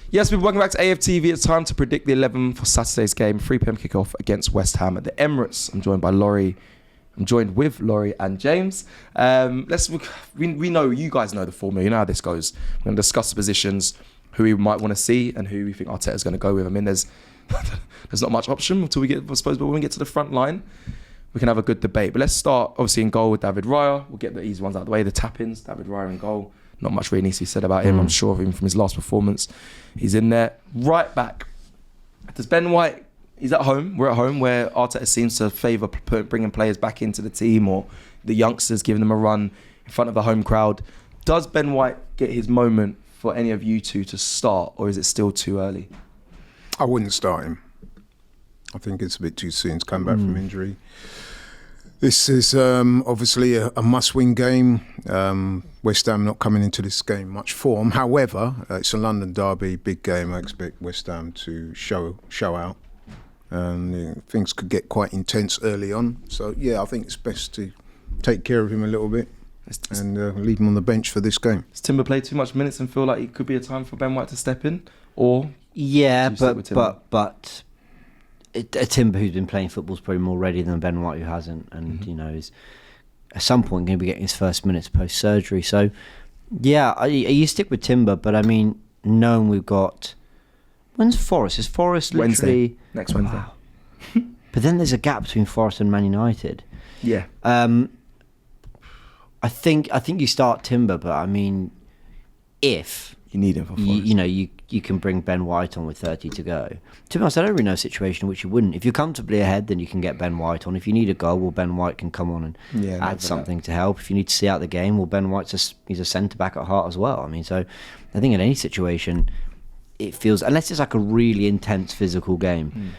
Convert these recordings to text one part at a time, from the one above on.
Yes, we're welcome back to AFTV. It's time to predict the 11 for Saturday's game. 3 p.m. kickoff against West Ham at the Emirates. I'm joined with Laurie and James. We know, you guys know the formula. You know how this goes. We're going to discuss the positions, who we might want to see, and who we think Arteta's going to go with. I mean, there's not much option until we get, I suppose, but when we get to the front line, we can have a good debate. But let's start, obviously, in goal with David Raya. We'll get the easy ones out of the way. The tap-ins, David Raya in goal. Not much really needs to be said about him. I'm sure of him from his last performance. He's in there. Right back. Does Ben White, he's at home. We're at home where Arteta seems to favour bringing players back into the team or the youngsters, giving them a run in front of the home crowd. Does Ben White get his moment for any of you two to start, or is it still too early? I wouldn't start him. I think it's a bit too soon to come back from injury. This is obviously a must-win game. West Ham not coming into this game much form. However, it's a London derby, big game. I expect West Ham to show out. Things could get quite intense early on. So, yeah, I think it's best to take care of him a little bit and leave him on the bench for this game. Does Timber play too much minutes and feel like it could be a time for Ben White to step in? Or yeah, but Timber, who's been playing football, is probably more ready than Ben White, who hasn't, and you know, is at some point going to be getting his first minutes post surgery. So, yeah, you stick with Timber, but I mean, knowing we've got when's Forest? Is Forest literally next Wednesday? Wow. But then there's a gap between Forest and Man United. Yeah. I think you start Timber, but I mean, if you need him for Forest, you can bring Ben White on with 30 to go. To be honest, I don't really know a situation in which you wouldn't. If you're comfortably ahead, then you can get Ben White on. If you need a goal, well, Ben White can come on and add something to help. If you need to see out the game, well, Ben White's he's a centre-back at heart as well. I mean, so I think in any situation, it feels, unless it's like a really intense physical game,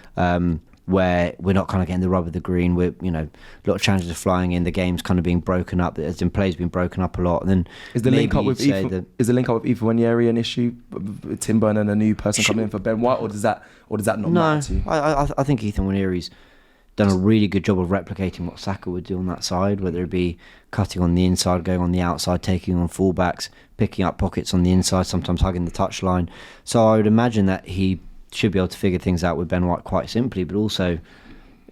where we're not kind of getting the rub of the green, we're, a lot of challenges are flying in, the game's kind of being broken up, as in play's been broken up a lot, and then is the link up with Ethan Wanyeri an issue, Timber and a new person coming in for Ben White, or does that not matter to you? I think Ethan Wanyeri's done a really good job of replicating what Saka would do on that side, whether it be cutting on the inside, going on the outside, taking on fullbacks, picking up pockets on the inside, sometimes hugging the touchline. So I would imagine that he should be able to figure things out with Ben White quite simply, but also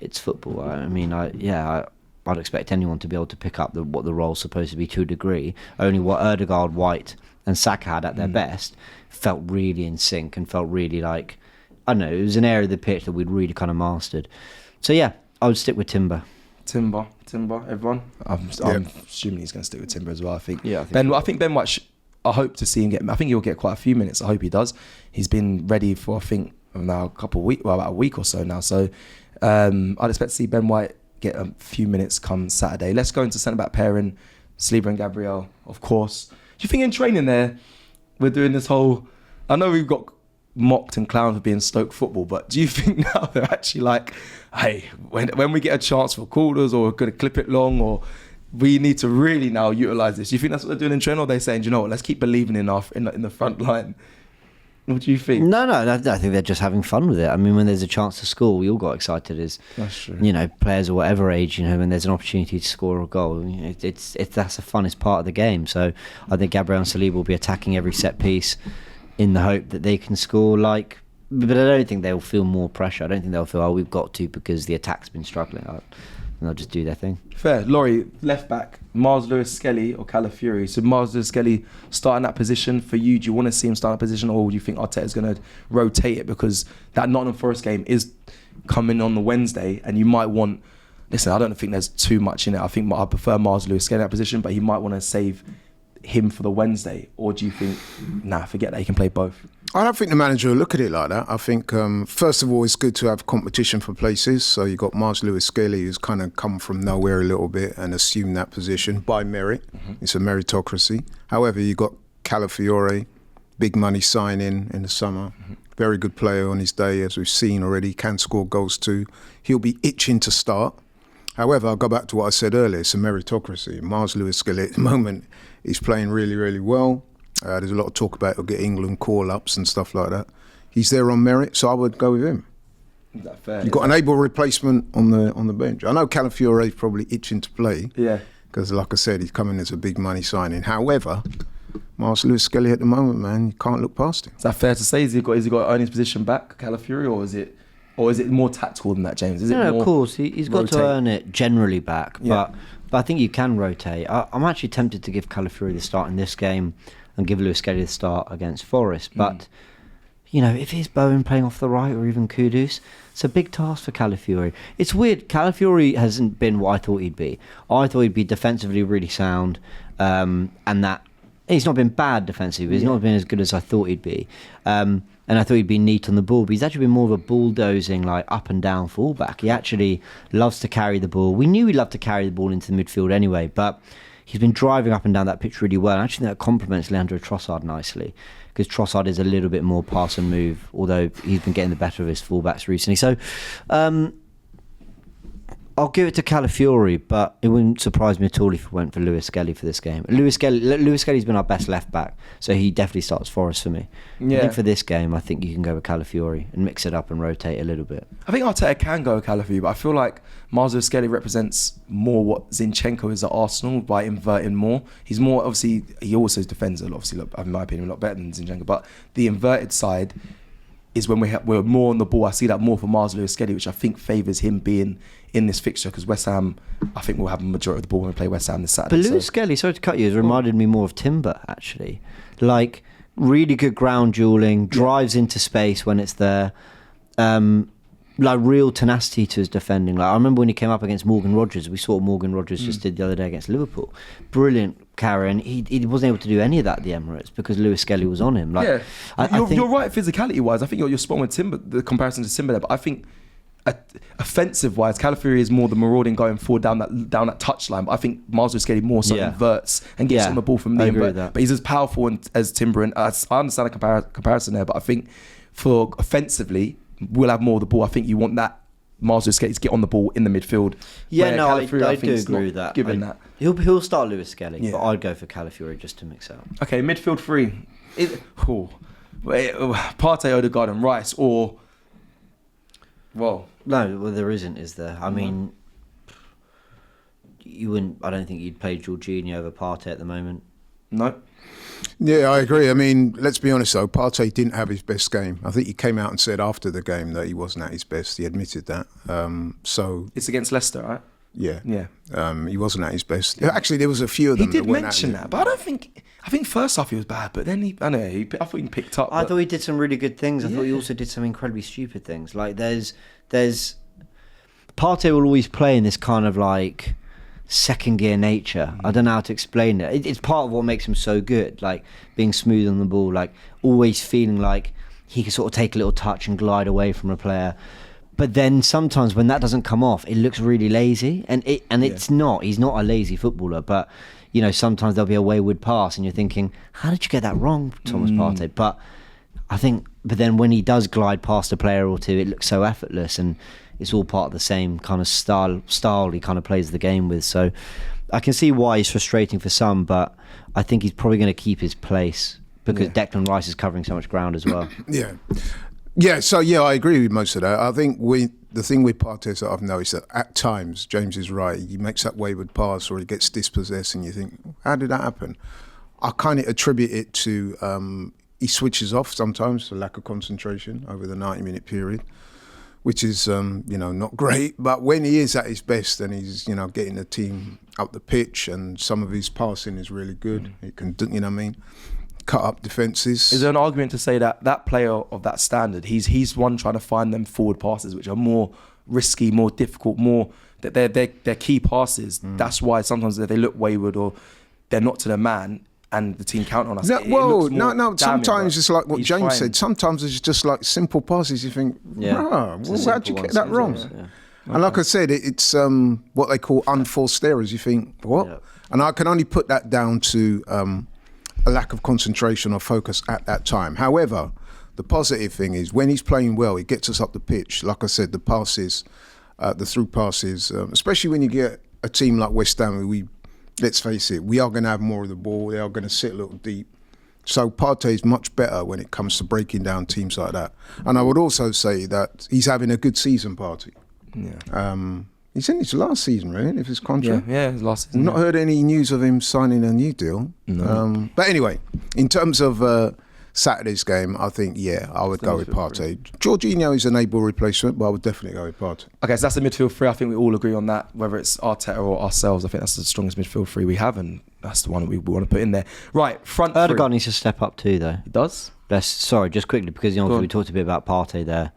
it's football. I mean, I'd expect anyone to be able to pick up what the role's supposed to be to a degree. Only what Ødegaard, White and Saka had at their best felt really in sync and felt really like, I don't know, it was an area of the pitch that we'd really kind of mastered. So yeah, I would stick with Timber. Timber, everyone. I'm assuming he's going to stick with Timber as well. I think Ben White. I hope to see him get. I think he'll get quite a few minutes. I hope he does. He's been ready for, I think, now about a week or so now. So I'd expect to see Ben White get a few minutes come Saturday. Let's go into centre back pairing, Saliba and Gabriel, of course. Do you think in training there we're doing this whole? I know we've got mocked and clowned for being Stoke football, but do you think now they're actually like, hey, when we get a chance for quarters, or we're going to clip it long, or we need to really now utilise this? Do you think that's what they're doing in training, or are they saying, do you know what, let's keep believing in the front line? What do you think? No, I think they're just having fun with it. I mean, when there's a chance to score, we all got excited as, players of whatever age, when there's an opportunity to score a goal. That's the funnest part of the game. So I think Gabriel and Saliba will be attacking every set piece in the hope that they can score, but I don't think they'll feel more pressure. I don't think they'll feel, we've got to because the attack's been struggling. And they'll just do their thing. Fair. Laurie, left back, Miles Lewis-Skelly or Calafiori. So Miles Lewis-Skelly start in that position for you. Do you want to see him start in that position, or do you think Arteta's going to rotate it, because that Nottingham Forest game is coming on the Wednesday, and you might want... Listen, I don't think there's too much in it. I think I prefer Miles Lewis-Skelly in that position, but he might want to save him for the Wednesday. Or do you think, forget that, he can play both? I don't think the manager will look at it like that. I think, first of all, it's good to have competition for places. So you've got Miles Lewis-Skelly, who's kind of come from nowhere a little bit and assumed that position by merit. It's a meritocracy. However, you've got Calafiori, big money signing in the summer. Very good player on his day, as we've seen already, can score goals too. He'll be itching to start. However, I'll go back to what I said earlier, it's a meritocracy. Miles Lewis-Skelly at the moment is playing really, really well. There's a lot of talk about he'll get England call-ups and stuff like that. He's there on merit, so I would go with him. Is that fair? You've got an able replacement on the bench. I know Calafiori is probably itching to play. Yeah. Because, like I said, he's coming as a big money signing. However, Miles Lewis-Skelly at the moment, man, you can't look past him. Is that fair to say? Has he got to earn his position back, Calafiori, or is it more tactical than that, James? Is it No, more of course he's got to earn it generally back, Yeah. but I think you can rotate. I'm actually tempted to give Calafiori the start in this game and give Lewis-Skelly the start against Forest, but. You know, if it's Bowen playing off the right or even Kudus, it's a big task for Calafiori. It's weird. Calafiori hasn't been what I thought he'd be. I thought he'd be defensively really sound, and that he's not been bad defensively, but he's not been as good as I thought he'd be. And I thought he'd be neat on the ball, but he's actually been more of a bulldozing, like up and down fullback. He actually loves to carry the ball. We knew he loved to carry the ball into the midfield anyway, but he's been driving up and down that pitch really well. I actually think that complements Leandro Trossard nicely, because Trossard is a little bit more pass and move, although he's been getting the better of his fullbacks recently. So I'll give it to Calafiori, but it wouldn't surprise me at all if we went for Lewis-Skelly for this game. Lewis-Skelly's been our best left back, so he definitely starts Forest for me. Yeah. I think for this game, I think you can go with Calafiori and mix it up and rotate a little bit. I think Arteta can go with Calafiori, but I feel like Miles Lewis-Skelly represents more what Zinchenko is at Arsenal by inverting more. He's more, obviously, he also defends a lot, obviously, in my opinion, a lot better than Zinchenko, but the inverted side is when we're more on the ball. I see that more for Miles Lewis-Skelly, which I think favours him being in this fixture, because West Ham, I think we'll have a majority of the ball when we play West Ham this Saturday. But Lewis-Skelly, sorry to cut you, has reminded me more of Timber, actually. Like, really good ground duelling, drives into space when it's there. Like, real tenacity to his defending. Like, I remember when he came up against Morgan Rogers, we saw what Morgan Rogers just did the other day against Liverpool. Brilliant carry, and he wasn't able to do any of that at the Emirates because Lewis-Skelly was on him. Like, yeah, I think you're right physicality-wise. I think you're spot on with Timber, the comparison to Timber there, but I think offensive-wise, Calafiori is more the marauding going forward down that touchline, but I think Miles Lewis-Skelly more so inverts and gets on the ball from the invert. But he's as powerful as Timber, and I understand the comparison there, but I think for offensively, we'll have more of the ball. I think you want that Miles Lewis-Skelly to get on the ball in the midfield. Yeah, no, I Calafiori, do agree with that. Given that. He'll start Lewis-Skelly, but I'd go for Calafiori just to mix it up. Okay, midfield three. Partey, Odegaard and Rice, or... Well, no, there isn't, is there? I mean, you wouldn't. I don't think you'd play Jorginho over Partey at the moment. No. Yeah, I agree. I mean, let's be honest though, Partey didn't have his best game. I think he came out and said after the game that he wasn't at his best. He admitted that. So it's against Leicester, right? Yeah. He wasn't at his best. Yeah. Actually, there was a few of them. He did mention that, but I don't think. I think first half he was bad, but then I thought he picked up. I thought he did some really good things. I thought he also did some incredibly stupid things. Like there's Partey will always play in this kind of like second gear nature. I don't know how to explain it. It's part of what makes him so good. Like being smooth on the ball, like always feeling like he can sort of take a little touch and glide away from a player. But then sometimes when that doesn't come off, it looks really lazy, and it's not. He's not a lazy footballer, but you know sometimes there'll be a wayward pass, and you're thinking, how did you get that wrong, Thomas Partey? But then when he does glide past a player or two, it looks so effortless, and it's all part of the same kind of style he kind of plays the game with. So I can see why he's frustrating for some, but I think he's probably going to keep his place because Declan Rice is covering so much ground as well. So I agree with most of that. I think the thing with Partey is that I've noticed that at times, James is right, he makes that wayward pass or he gets dispossessed and you think, how did that happen? I kind of attribute it to he switches off sometimes, the lack of concentration over the 90-minute period, which is not great. But when he is at his best and he's getting the team up the pitch and some of his passing is really good, he can cut up defences. Is there an argument to say that that player of that standard, he's one trying to find them forward passes which are more risky, more difficult, more that they're key passes. That's why sometimes they look wayward or they're not to the man and the team count on us. No. Sometimes it's like what James said. Sometimes it's just like simple passes. You think, how'd you get that wrong? Yeah. And like I said, it's what they call unforced errors. You think, what? Yeah. And I can only put that down to a lack of concentration or focus at that time. However, the positive thing is when he's playing well, he gets us up the pitch. Like I said, the passes, the through passes, especially when you get a team like West Ham, let's face it, we are going to have more of the ball. They are going to sit a little deep. So Partey is much better when it comes to breaking down teams like that. And I would also say that he's having a good season, Partey. He's in his last season, right? If his contract. Yeah, his last season. Not heard any news of him signing a new deal. No. But anyway, in terms of Saturday's game, I think, I would go with Partey. Jorginho is an able replacement, but I would definitely go with Partey. Okay, so that's the midfield three. I think we all agree on that, whether it's Arteta or ourselves. I think that's the strongest midfield three we have, and that's the one that we want to put in there. Right, front three. Odegaard needs to step up too, though. He does? Sorry, just quickly, because we talked a bit about Partey there,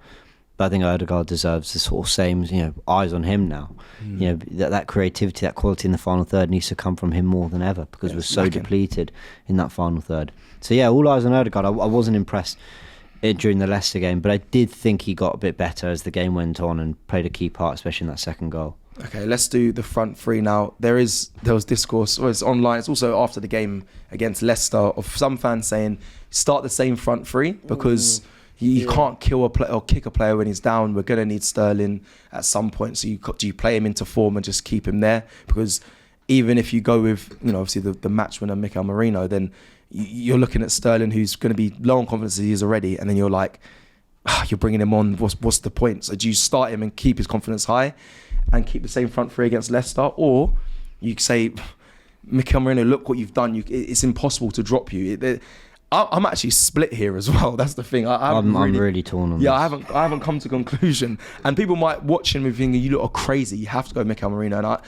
but I think Odegaard deserves the sort of same, eyes on him now. That creativity, that quality in the final third needs to come from him more than ever, because we're so depleted in that final third. So all eyes on Odegaard. I wasn't impressed during the Leicester game, but I did think he got a bit better as the game went on and played a key part, especially in that second goal. Okay, let's do the front three now. There was discourse, it's online, it's also after the game against Leicester, of some fans saying start the same front three because you can't kill a player or kick a player when he's down. We're going to need Sterling at some point. So do you play him into form and just keep him there? Because even if you go with, obviously the match winner, Mikel Merino, then you're looking at Sterling, who's going to be low on confidence as he is already. And then you're like, you're bringing him on. What's the point? So do you start him and keep his confidence high and keep the same front three against Leicester? Or you say, Mikel Merino, look what you've done. It's impossible to drop you. I'm actually split here as well. That's the thing. I'm really torn on this. I haven't come to a conclusion. And people might watch him and think, you look crazy. You have to go Mikel Merino.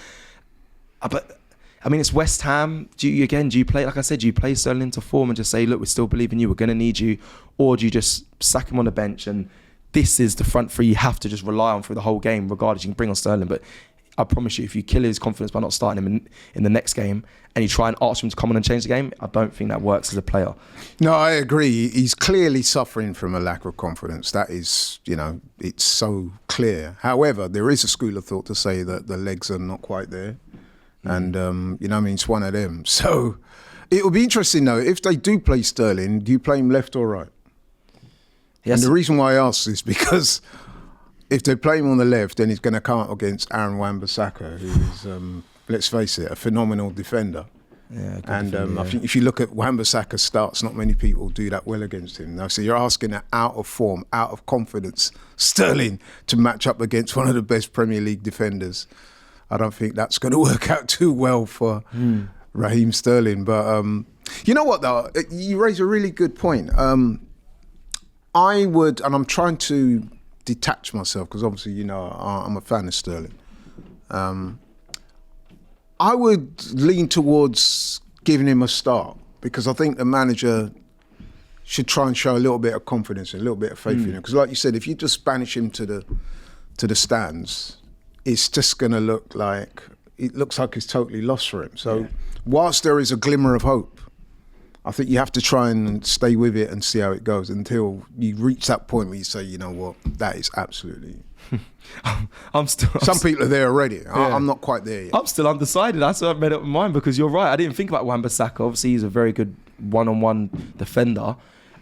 But it's West Ham. Do you play, like I said, do you play Sterling into form and just say, look, we still believe in you, we're going to need you? Or do you just sack him on the bench and this is the front three you have to just rely on through the whole game, regardless? You can bring on Sterling, but I promise you, if you kill his confidence by not starting him in the next game and you try and ask him to come on and change the game, I don't think that works as a player. No, I agree. He's clearly suffering from a lack of confidence. That is, it's so clear. However, there is a school of thought to say that the legs are not quite there. And, it's one of them. So it will be interesting, though, if they do play Sterling, do you play him left or right? Yes. And the reason why I ask is because if they play him on the left, then he's going to come up against Aaron Wan-Bissaka, who is, let's face it, a phenomenal defender. Yeah, I think if you look at Wan-Bissaka's starts, not many people do that well against him. Now, so you're asking an out of form, out of confidence Sterling to match up against one of the best Premier League defenders. I don't think that's going to work out too well for Raheem Sterling. But you know what, though? You raise a really good point. I would, and I'm trying to detach myself because obviously, I'm a fan of Sterling. I would lean towards giving him a start because I think the manager should try and show a little bit of confidence and a little bit of faith in him. Because like you said, if you just banish him to the stands, it's just going to look like it's totally lost for him. So whilst there is a glimmer of hope, I think you have to try and stay with it and see how it goes until you reach that point where you say, you know what, that is absolutely... Some people are there already. I'm not quite there yet. I'm still undecided. I still haven't made up my mind because you're right. I didn't think about Wan-Bissaka. Obviously, he's a very good one-on-one defender.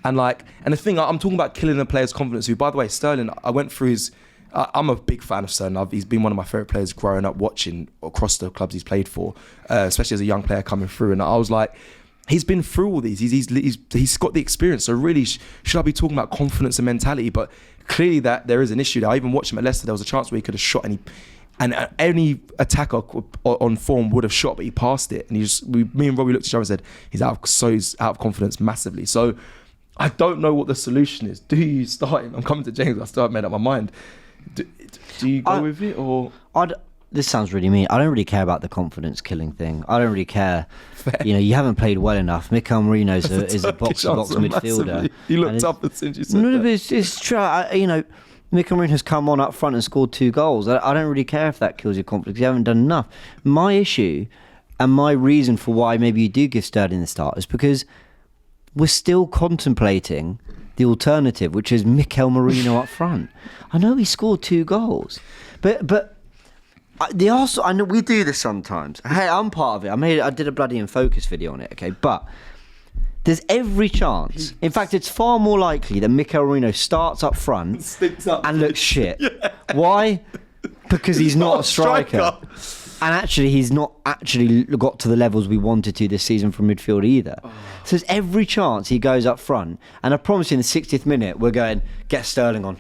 And the thing, I'm talking about killing a player's confidence. Who, by the way, Sterling, I went through his... I'm a big fan of Sterling. He's been one of my favourite players growing up watching across the clubs he's played for, especially as a young player coming through. And I was like, he's been through all these. He's got the experience. So really, should I be talking about confidence and mentality? But clearly that there is an issue there. I even watched him at Leicester. There was a chance where he could have shot any attacker on form would have shot, but he passed it. And me and Robbie looked at each other and said, he's out of confidence massively. So I don't know what the solution is. Do you start him? I'm coming to James. I still haven't made up my mind. Do you go with it or? This sounds really mean. I don't really care about the confidence killing thing. I don't really care. You haven't played well enough. Mikel Merino is a box-to-box midfielder. Massively. You looked up as soon as you said that. No, but it's true. Mikel Merino has come on up front and scored 2 goals. I don't really care if that kills your confidence. You haven't done enough. My issue and my reason for why maybe you do give Sterling the start is because we're still contemplating the alternative, which is Mikel Merino up front. I know he scored 2 goals, but the Arsenal. I know we do this sometimes. Hey, I'm part of it. I did a bloody In Focus video on it. Okay, but there's every chance. In fact, it's far more likely that Mikel Merino starts up front and looks shit. Yeah. Why? Because he's not a striker. And actually, he's not actually got to the levels we wanted to this season from midfield either. So there's every chance he goes up front. And I promise you in the 60th minute, we're going, get Sterling on.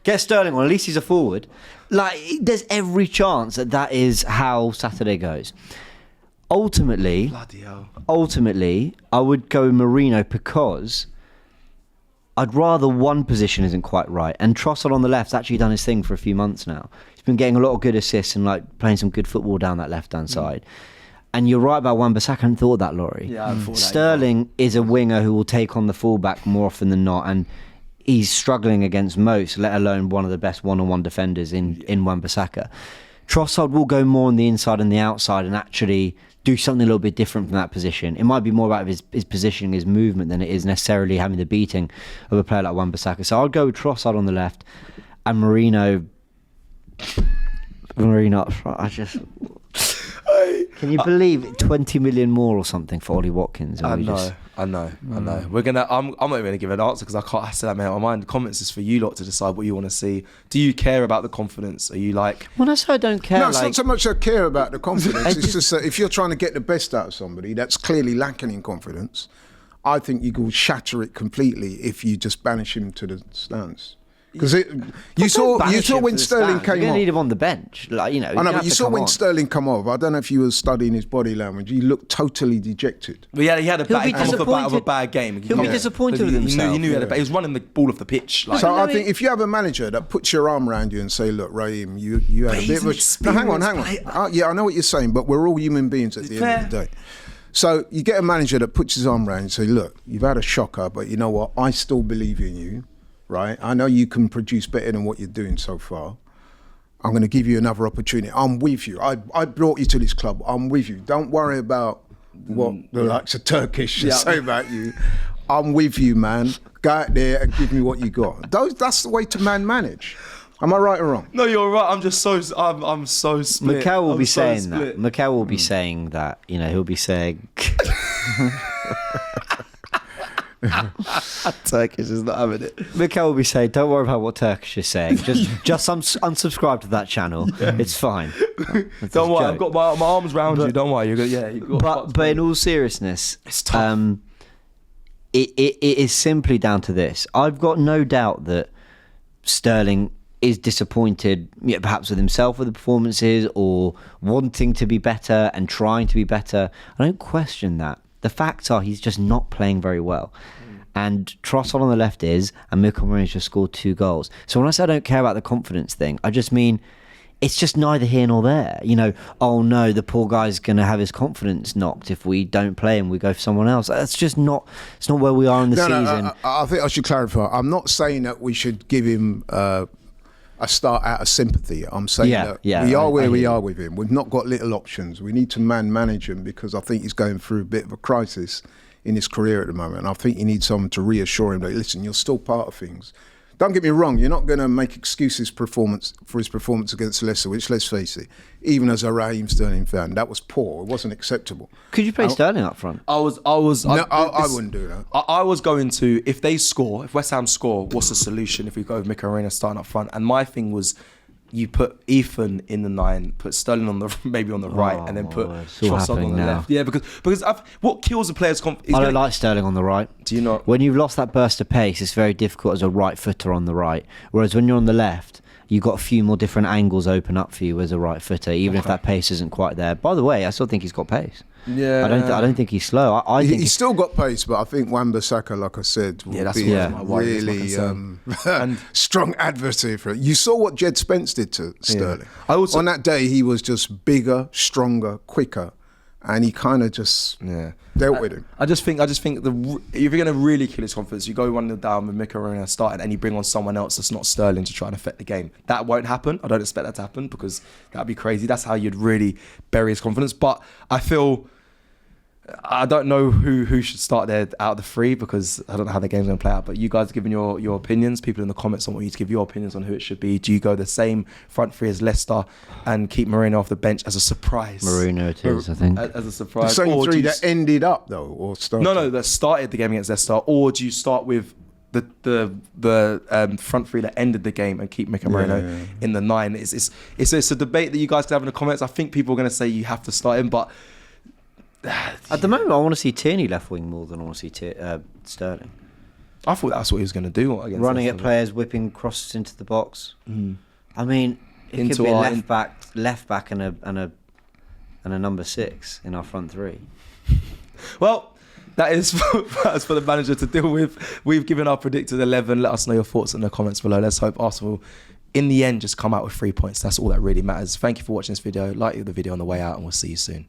Get Sterling on. At least he's a forward. Like, there's every chance that is how Saturday goes. Ultimately, Bloody hell. I would go Marino because I'd rather one position isn't quite right. And Trossard on the left's actually done his thing for a few months now. He's been getting a lot of good assists and like playing some good football down that left-hand side. And you're right about Wan-Bissaka. I hadn't thought of that, Laurie. Yeah, I thought that. Sterling is a winger who will take on the fullback more often than not. And he's struggling against most, let alone one of the best one-on-one defenders in Wan-Bissaka. Trossard will go more on the inside and the outside and actually do something a little bit different from that position. It might be more about his positioning, his movement, than it is necessarily having the beating of a player like Wan-Bissaka. So I'd go with Trossard on the left and Marino up front. Can you believe it? 20 million more or something for Ollie Watkins? I know. We're gonna. I'm not even gonna give an answer because I can't. I said that, mate. My mind. Comments is for you lot to decide what you want to see. Do you care about the confidence? Are you like? When I say I don't care, No, it's not so much I care about the confidence. It's just that if you're trying to get the best out of somebody that's clearly lacking in confidence, I think you will shatter it completely if you just banish him to the stands. Because you saw when Sterling came you're gonna off. need him on the bench, like, you know. I know, but you saw when Sterling come off. I don't know if you were studying his body language. He looked totally dejected. Well, yeah, he had a He'll be bad, come off a disappointed. bad game. He'll be disappointed with himself. He knew he was running the ball off the pitch. Like, So I think if you have a manager that puts your arm around you and say, "Look, Raheem, you had a bit of a..." No, hang on. Yeah, I know what you're saying, but we're all human beings at the end of the day. So you get a manager that puts his arm around you and say, "Look, you've had a shocker, but you know what? I still believe in you. Right? I know you can produce better than what you're doing so far. I'm going to give you another opportunity. I'm with you. I brought you to this club. I'm with you. Don't worry about what the likes of Turkish say about you. I'm with you, man. Go out there and give me what you got." That's the way to manage. Am I right or wrong? no, you're right. I'm just so. I'm so split. Mikel will I'm be so saying split. that. Mikel will be saying that. You know, he'll be saying. Turkish is not having it. Mikel will be saying, "Don't worry about what Turkish is saying. Just unsubscribe to that channel. It's fine." Don't worry. I've got my arms round you. Don't worry. But in all seriousness, it's tough. It is simply down to this. I've got no doubt that Sterling is disappointed, perhaps with himself with the performances, or wanting to be better and trying to be better. I don't question that. The facts are he's just not playing very well. And Trossard on the left is, and Mikel Marino's just scored 2 goals. So when I say I don't care about the confidence thing, I just mean it's just neither here nor there. You know, oh no, the poor guy's going to have his confidence knocked if we don't play him, we go for someone else. That's just not, it's not where we are in the season. No, I think I should clarify. I'm not saying that we should give him a start out of sympathy. I'm saying that we are where we are with him. We've not got little options. We need to manage him because I think he's going through a bit of a crisis in his career at the moment. And I think he needs someone to reassure him that, listen, you're still part of things. Don't get me wrong, you're not going to make excuses for his performance against Leicester, which, let's face it, even as a Raheem Sterling fan, that was poor. It wasn't acceptable. Could you play Sterling up front? I wouldn't do that. I was going to, if West Ham score, what's the solution if we go with Mikel Marino starting up front? And my thing was, you put Ethan in the 9, put Sterling on the right, and then put Trossard on the left. Yeah, because what kills a player's confidence? I don't like Sterling on the right. Do you not? When you've lost that burst of pace, it's very difficult as a right footer on the right. Whereas when you're on the left, you've got a few more different angles open up for you as a right footer, even if that pace isn't quite there. By the way, I still think he's got pace. Yeah, I don't think he's slow. I think he's still got pace, but I think Wan-Bissaka, like I said, will be really strong adversary for it. You saw what Jed Spence did to Sterling. On that day, he was just bigger, stronger, quicker, and he kind of just dealt with him. I just think if you're going to really kill his confidence, you go 1-0 down with Mikel Marino starting and you bring on someone else that's not Sterling to try and affect the game. That won't happen. I don't expect that to happen because that'd be crazy. That's how you'd really bury his confidence. But I don't know who should start there out of the 3 because I don't know how the game's going to play out. But you guys giving your opinions. People in the comments, I want you to give your opinions on who it should be. Do you go the same front 3 as Leicester and keep Marino off the bench as a surprise? Marino it is, I think. As a surprise. The same 3 that ended up though, or started? No, that started the game against Leicester. Or do you start with the front 3 that ended the game and keep Mikel Marino in the 9? It's a debate that you guys can have in the comments. I think people are going to say you have to start him, but at the moment, I want to see Tierney left wing more than I want to see Sterling. I thought that's what he was going to do against running Leicester. at players, whipping crosses into the box. I mean, it Into could be a our- left back, and a number 6 in our front three. Well, that is for the manager to deal with. We've given our predicted 11. Let us know your thoughts in the comments below. Let's hope Arsenal, in the end, just come out with 3 points. That's all that really matters. Thank you for watching this video. Like the video on the way out, and we'll see you soon.